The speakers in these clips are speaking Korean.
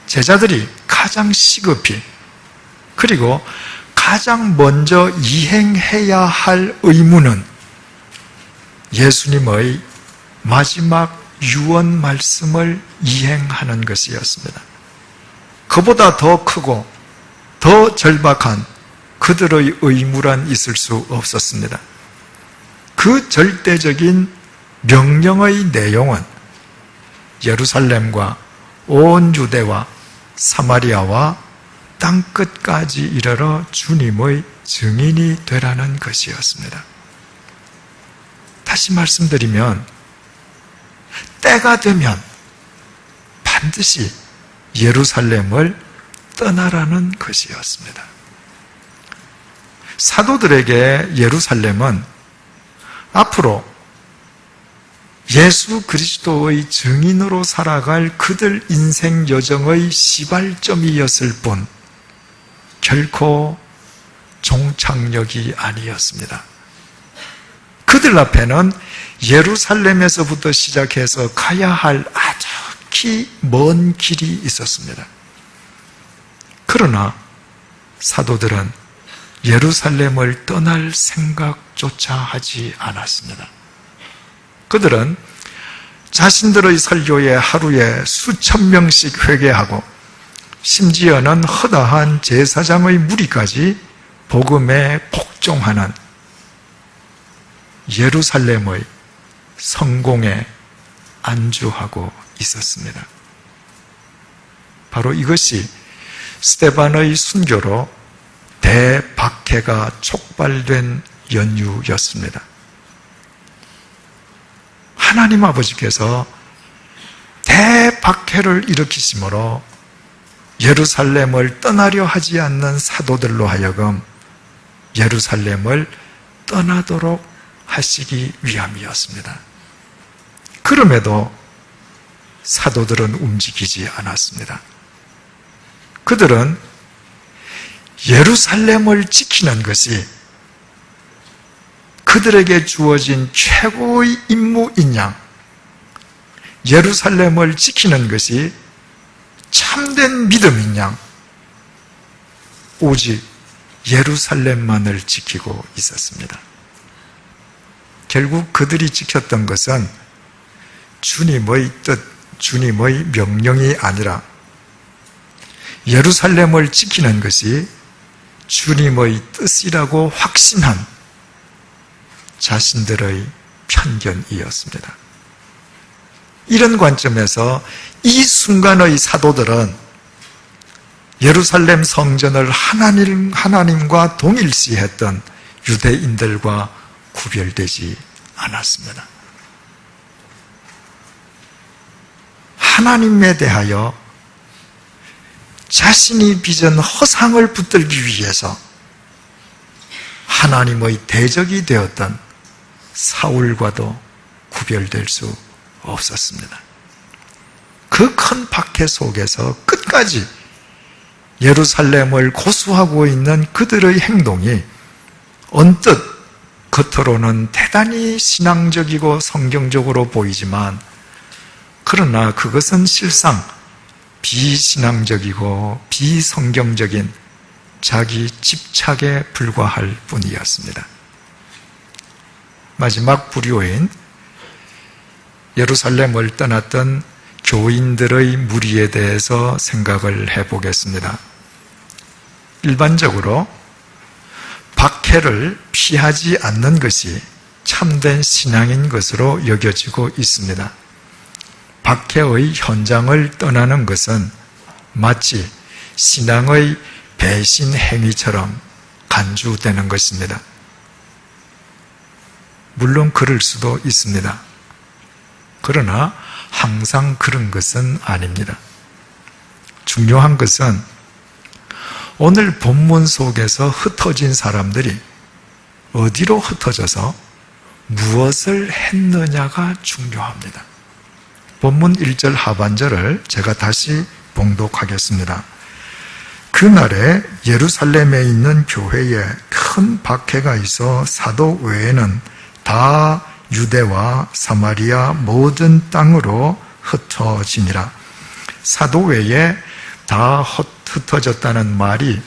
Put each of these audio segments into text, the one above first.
제자들이 가장 시급히 그리고 가장 먼저 이행해야 할 의무는 예수님의 마지막 유언 말씀을 이행하는 것이었습니다. 그보다 더 크고 더 절박한 그들의 의무란 있을 수 없었습니다. 그 절대적인 명령의 내용은 예루살렘과 온 유대와 사마리아와 땅끝까지 이르러 주님의 증인이 되라는 것이었습니다. 다시 말씀드리면 때가 되면 반드시 예루살렘을 떠나라는 것이었습니다. 사도들에게 예루살렘은 앞으로 예수 그리스도의 증인으로 살아갈 그들 인생 여정의 시발점이었을 뿐 결코 종착역이 아니었습니다. 그들 앞에는 예루살렘에서부터 시작해서 가야 할 아주 먼 길이 있었습니다. 그러나 사도들은 예루살렘을 떠날 생각조차 하지 않았습니다. 그들은 자신들의 설교에 하루에 수천 명씩 회개하고 심지어는 허다한 제사장의 무리까지 복음에 복종하는 예루살렘의 성공에 안주하고 있었습니다. 바로 이것이 스데반의 순교로 대박해가 촉발된 연유였습니다. 하나님 아버지께서 대박해를 일으키심으로 예루살렘을 떠나려 하지 않는 사도들로 하여금 예루살렘을 떠나도록 하시기 위함이었습니다. 그럼에도 사도들은 움직이지 않았습니다. 그들은 예루살렘을 지키는 것이 그들에게 주어진 최고의 임무인 양, 예루살렘을 지키는 것이 참된 믿음인 양, 오직 예루살렘만을 지키고 있었습니다. 결국 그들이 지켰던 것은 주님의 뜻, 주님의 명령이 아니라 예루살렘을 지키는 것이 주님의 뜻이라고 확신한 자신들의 편견이었습니다. 이런 관점에서 이 순간의 사도들은 예루살렘 성전을 하나님과 동일시했던 유대인들과 구별되지 않았습니다. 하나님에 대하여 자신이 빚은 허상을 붙들기 위해서 하나님의 대적이 되었던 사울과도 구별될 수 없었습니다. 그 큰 박해 속에서 끝까지 예루살렘을 고수하고 있는 그들의 행동이 언뜻 겉으로는 대단히 신앙적이고 성경적으로 보이지만 그러나 그것은 실상 비신앙적이고 비성경적인 자기 집착에 불과할 뿐이었습니다. 마지막 불효인 예루살렘을 떠났던 교인들의 무리에 대해서 생각을 해보겠습니다. 일반적으로 박해를 피하지 않는 것이 참된 신앙인 것으로 여겨지고 있습니다. 박해의 현장을 떠나는 것은 마치 신앙의 배신 행위처럼 간주되는 것입니다. 물론 그럴 수도 있습니다. 그러나 항상 그런 것은 아닙니다. 중요한 것은 오늘 본문 속에서 흩어진 사람들이 어디로 흩어져서 무엇을 했느냐가 중요합니다. 본문 1절 하반절을 제가 다시 봉독하겠습니다. 그날에 예루살렘에 있는 교회에 큰 박해가 있어 사도 외에는 다 유대와 사마리아 모든 땅으로 흩어지니라. 사도 외에 다 흩어졌다는 말이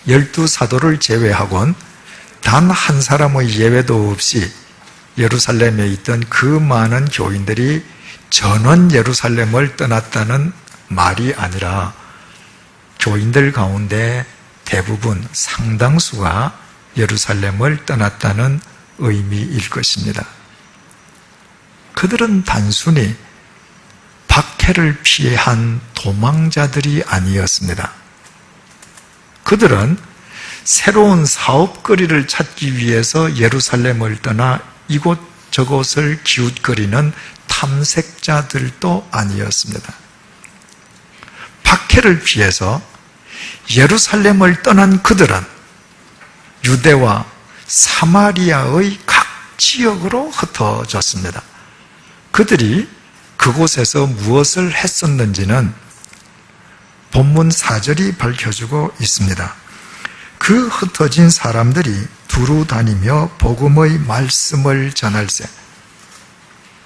12사도를 제외하곤 단 한 사람의 예외도 없이 예루살렘에 있던 그 많은 교인들이 전원 예루살렘을 떠났다는 말이 아니라 교인들 가운데 대부분 상당수가 예루살렘을 떠났다는 의미일 것입니다. 그들은 단순히 박해를 피한 도망자들이 아니었습니다. 그들은 새로운 사업거리를 찾기 위해서 예루살렘을 떠나 이곳저곳을 기웃거리는 탐색자들도 아니었습니다. 박해를 피해서 예루살렘을 떠난 그들은 유대와 사마리아의 각 지역으로 흩어졌습니다. 그들이 그곳에서 무엇을 했었는지는 본문 4절이 밝혀주고 있습니다. 그 흩어진 사람들이 두루 다니며 복음의 말씀을 전할세.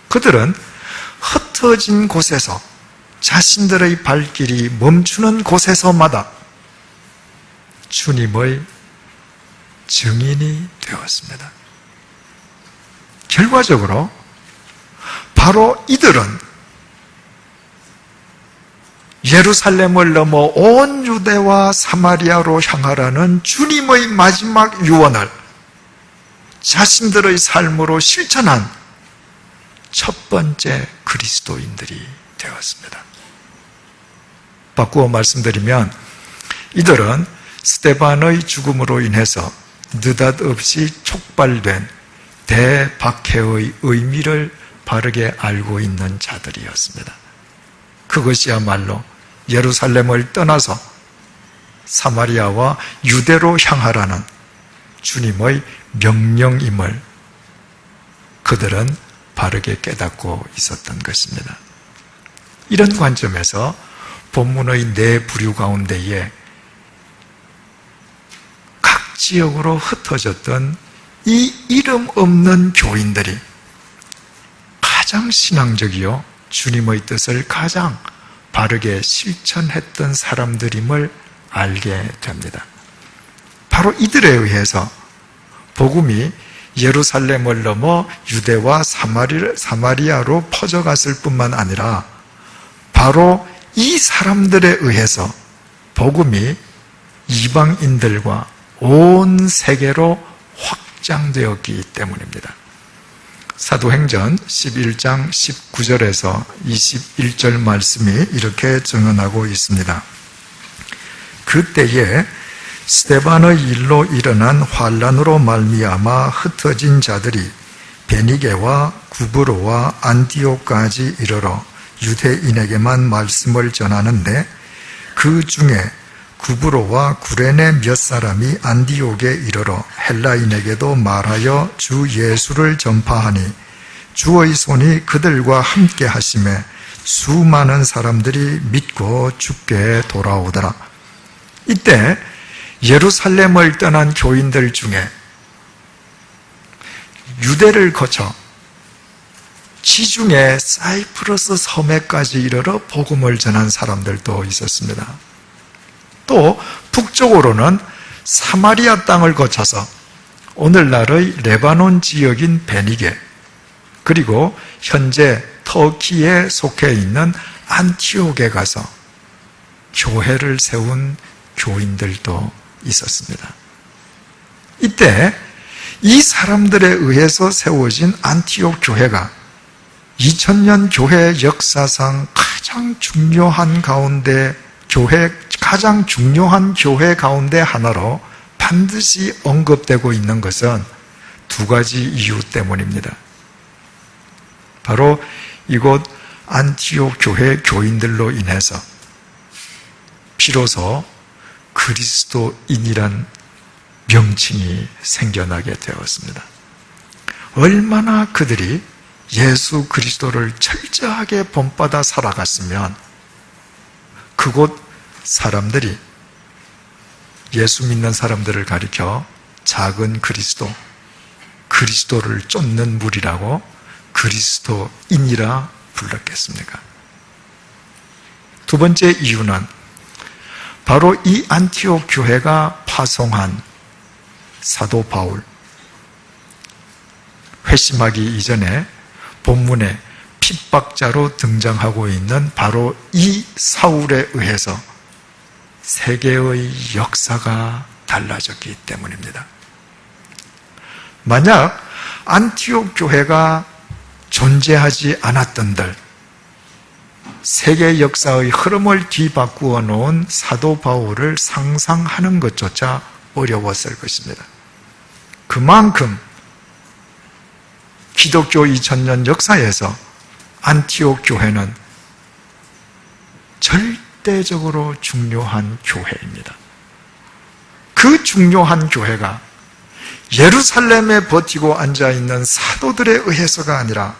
그들은 흩어진 곳에서 자신들의 발길이 멈추는 곳에서마다 주님의 증인이 되었습니다. 결과적으로 바로 이들은 예루살렘을 넘어 온 유대와 사마리아로 향하라는 주님의 마지막 유언을 자신들의 삶으로 실천한 첫 번째 그리스도인들이 되었습니다. 바꾸어 말씀드리면 이들은 스데반의 죽음으로 인해서 느닷없이 촉발된 대박해의 의미를 바르게 알고 있는 자들이었습니다. 그것이야말로 예루살렘을 떠나서 사마리아와 유대로 향하라는 주님의 명령임을 그들은 바르게 깨닫고 있었던 것입니다. 이런 관점에서 본문의 네 부류 가운데에 각 지역으로 흩어졌던 이 이름 없는 교인들이 가장 신앙적이요 주님의 뜻을 가장 바르게 실천했던 사람들임을 알게 됩니다. 바로 이들에 의해서 복음이 예루살렘을 넘어 유대와 사마리아로 퍼져갔을 뿐만 아니라 바로 이 사람들에 의해서 복음이 이방인들과 온 세계로 확장되었기 때문입니다. 사도행전 11장 19절에서 21절 말씀이 이렇게 증언하고 있습니다. 그때에 스데반의 일로 일어난 환란으로 말미암아 흩어진 자들이 베니게와 구브로와 안디옥까지 이르러 유대인에게만 말씀을 전하는데 그 중에 구브로와 구레네 몇 사람이 안디옥에 이르러 헬라인에게도 말하여 주 예수를 전파하니 주의 손이 그들과 함께 하심에 수많은 사람들이 믿고 주께 돌아오더라. 이때 예루살렘을 떠난 교인들 중에 유대를 거쳐 지중해 사이프러스 섬에까지 이르러 복음을 전한 사람들도 있었습니다. 또 북쪽으로는 사마리아 땅을 거쳐서 오늘날의 레바논 지역인 베니게, 그리고 현재 터키에 속해 있는 안티옥에 가서 교회를 세운 교인들도 있었습니다. 이때 이 사람들에 의해서 세워진 안티옥 교회가 2000년 교회 역사상 가장 중요한 교회 가운데 하나로 반드시 언급되고 있는 것은 두 가지 이유 때문입니다. 바로 이곳 안티옥 교회 교인들로 인해서 비로소 그리스도인이란 명칭이 생겨나게 되었습니다. 얼마나 그들이 예수 그리스도를 철저하게 본받아 살아갔으면 그곳 사람들이 예수 믿는 사람들을 가리켜 작은 그리스도를 쫓는 무리라고 그리스도인이라 불렀겠습니까? 두 번째 이유는 바로 이 안티옥 교회가 파송한 사도 바울, 회심하기 이전에 본문에 핍박자로 등장하고 있는 바로 이 사울에 의해서 세계의 역사가 달라졌기 때문입니다. 만약 안티옥 교회가 존재하지 않았던들 세계 역사의 흐름을 뒤바꾸어 놓은 사도 바울을 상상하는 것조차 어려웠을 것입니다. 그만큼 기독교 2000년 역사에서 안티옥 교회는 절대적으로 중요한 교회입니다. 그 중요한 교회가 예루살렘에 버티고 앉아있는 사도들에 의해서가 아니라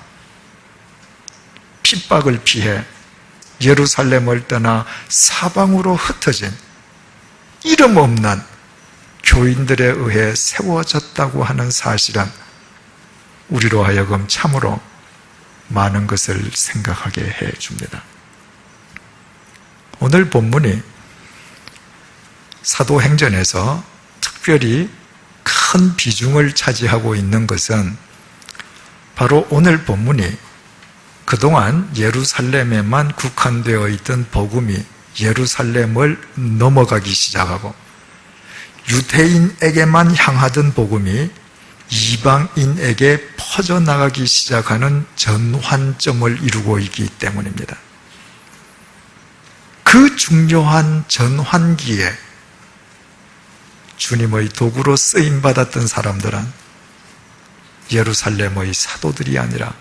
핍박을 피해 예루살렘을 떠나 사방으로 흩어진 이름 없는 교인들에 의해 세워졌다고 하는 사실은 우리로 하여금 참으로 많은 것을 생각하게 해줍니다. 오늘 본문이 사도행전에서 특별히 큰 비중을 차지하고 있는 것은 바로 오늘 본문이 그동안 예루살렘에만 국한되어 있던 복음이 예루살렘을 넘어가기 시작하고 유대인에게만 향하던 복음이 이방인에게 퍼져나가기 시작하는 전환점을 이루고 있기 때문입니다. 그 중요한 전환기에 주님의 도구로 쓰임받았던 사람들은 예루살렘의 사도들이 아니라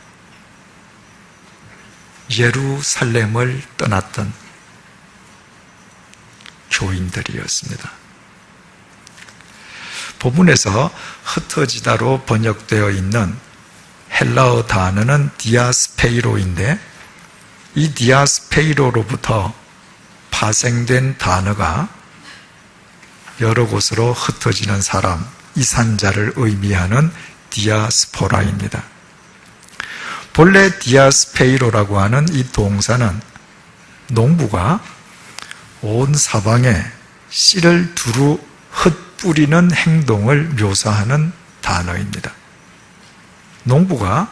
예루살렘을 떠났던 교인들이었습니다. 본문에서 흩어지다로 번역되어 있는 헬라어 단어는 디아스페이로인데 이 디아스페이로로부터 파생된 단어가 여러 곳으로 흩어지는 사람, 이산자를 의미하는 디아스포라입니다. 본래 디아스페이로라고 하는 이 동사는 농부가 온 사방에 씨를 두루 흩뿌리는 행동을 묘사하는 단어입니다. 농부가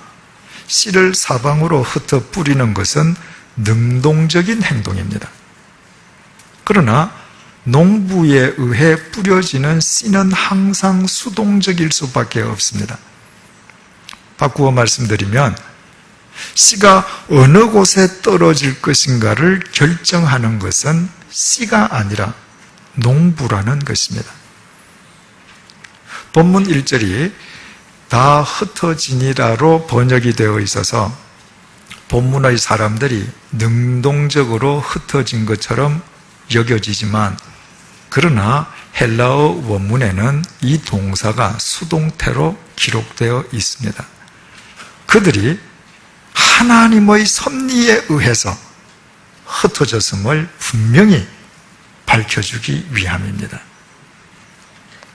씨를 사방으로 흩어 뿌리는 것은 능동적인 행동입니다. 그러나 농부에 의해 뿌려지는 씨는 항상 수동적일 수밖에 없습니다. 바꾸어 말씀드리면 씨가 어느 곳에 떨어질 것인가를 결정하는 것은 씨가 아니라 농부라는 것입니다. 본문 1절이 다 흩어지니라로 번역이 되어 있어서 본문의 사람들이 능동적으로 흩어진 것처럼 여겨지지만 그러나 헬라어 원문에는 이 동사가 수동태로 기록되어 있습니다. 그들이 하나님의 섭리에 의해서 흩어졌음을 분명히 밝혀주기 위함입니다.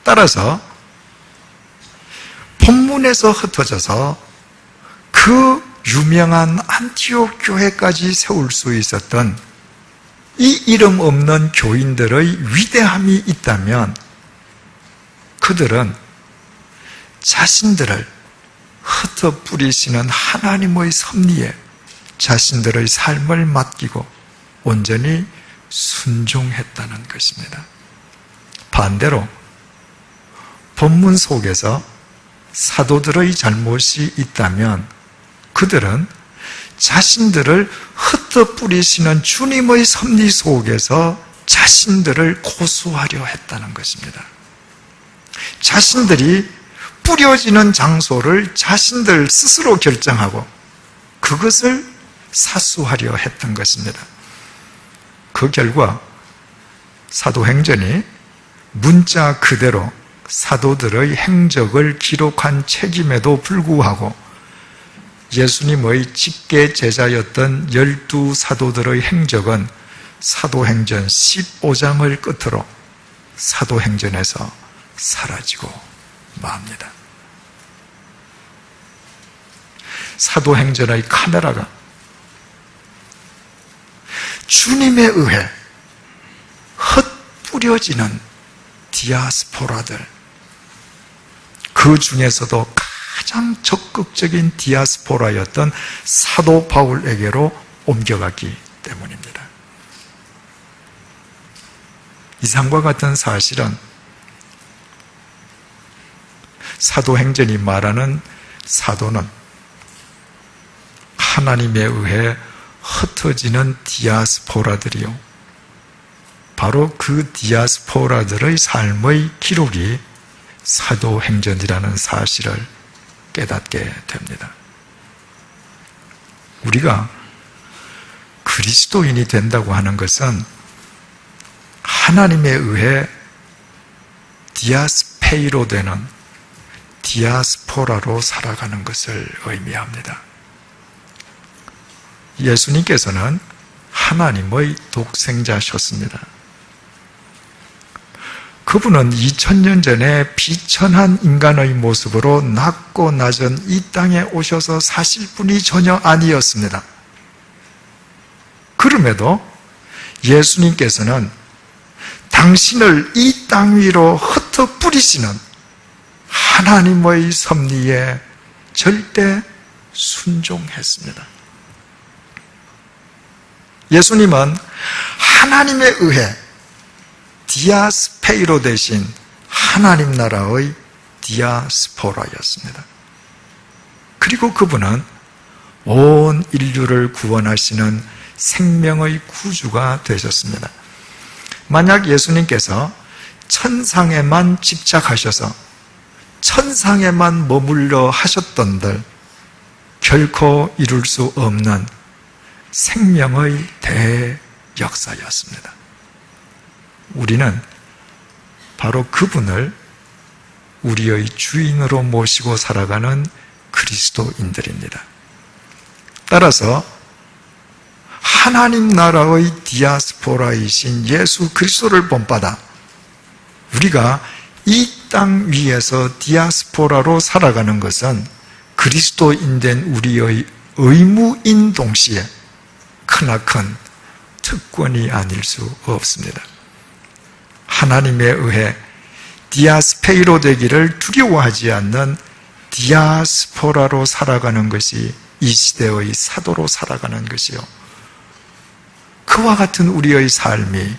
따라서 본문에서 흩어져서 그 유명한 안티옥 교회까지 세울 수 있었던 이 이름 없는 교인들의 위대함이 있다면 그들은 자신들을 흩어 뿌리시는 하나님의 섭리에 자신들의 삶을 맡기고 온전히 순종했다는 것입니다. 반대로 본문 속에서 사도들의 잘못이 있다면 그들은 자신들을 흩어 뿌리시는 주님의 섭리 속에서 자신들을 고수하려 했다는 것입니다. 자신들이 뿌려지는 장소를 자신들 스스로 결정하고 그것을 사수하려 했던 것입니다. 그 결과 사도행전이 문자 그대로 사도들의 행적을 기록한 책임에도 불구하고 예수님의 직계 제자였던 12사도들의 행적은 사도행전 15장을 끝으로 사도행전에서 사라지고 맙니다. 사도행전의 카메라가 주님에 의해 뿌려지는 디아스포라들, 그 중에서도 가장 적극적인 디아스포라였던 사도 바울에게로 옮겨갔기 때문입니다. 이상과 같은 사실은 사도행전이 말하는 사도는 하나님에 의해 흩어지는 디아스포라들이요, 바로 그 디아스포라들의 삶의 기록이 사도행전이라는 사실을 깨닫게 됩니다. 우리가 그리스도인이 된다고 하는 것은 하나님에 의해 디아스페이로 되는 디아스포라로 살아가는 것을 의미합니다. 예수님께서는 하나님의 독생자셨습니다. 그분은 2000년 전에 비천한 인간의 모습으로 낮고 낮은 이 땅에 오셔서 사실 분이 전혀 아니었습니다. 그럼에도 예수님께서는 당신을 이 땅 위로 흩어 뿌리시는 하나님의 섭리에 절대 순종했습니다. 예수님은 하나님에 의해 디아스페이로 되신 하나님 나라의 디아스포라였습니다. 그리고 그분은 온 인류를 구원하시는 생명의 구주가 되셨습니다. 만약 예수님께서 천상에만 집착하셔서 천상에만 머물러 하셨던들 결코 이룰 수 없는 생명의 대역사였습니다. 우리는 바로 그분을 우리의 주인으로 모시고 살아가는 그리스도인들입니다. 따라서 하나님 나라의 디아스포라이신 예수 그리스도를 본받아 우리가 이 땅 위에서 디아스포라로 살아가는 것은 그리스도인 된 우리의 의무인 동시에 크나큰 특권이 아닐 수 없습니다. 하나님에 의해 디아스페이로 되기를 두려워하지 않는 디아스포라로 살아가는 것이 이 시대의 사도로 살아가는 것이요, 그와 같은 우리의 삶이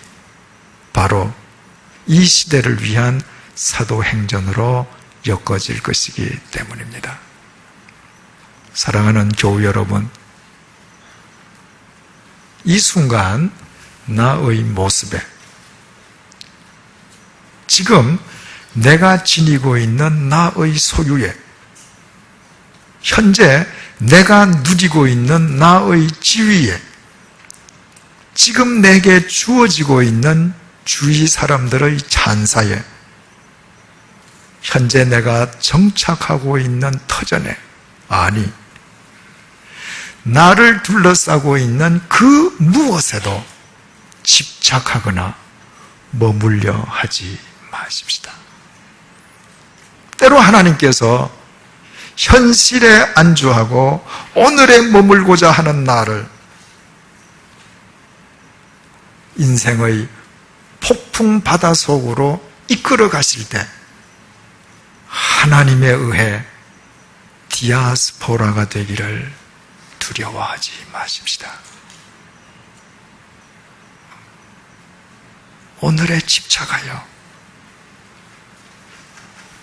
바로 이 시대를 위한 사도행전으로 엮어질 것이기 때문입니다. 사랑하는 교우 여러분, 이 순간 나의 모습에 지금 내가 지니고 있는 나의 소유에 현재 내가 누리고 있는 나의 지위에 지금 내게 주어지고 있는 주위 사람들의 찬사에 현재 내가 정착하고 있는 터전에, 아니 나를 둘러싸고 있는 그 무엇에도 집착하거나 머물려 하지 마십시다. 때로 하나님께서 현실에 안주하고 오늘에 머물고자 하는 나를 인생의 폭풍 바다 속으로 이끌어 가실 때 하나님에 의해 디아스포라가 되기를 두려워하지 마십시다. 오늘에 집착하여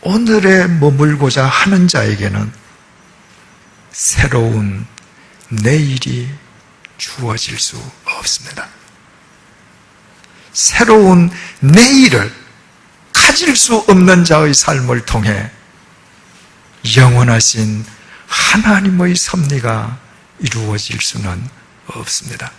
오늘에 머물고자 하는 자에게는 새로운 내일이 주어질 수 없습니다. 새로운 내일을 가질 수 없는 자의 삶을 통해 영원하신 하나님의 섭리가 이루어질 수는 없습니다.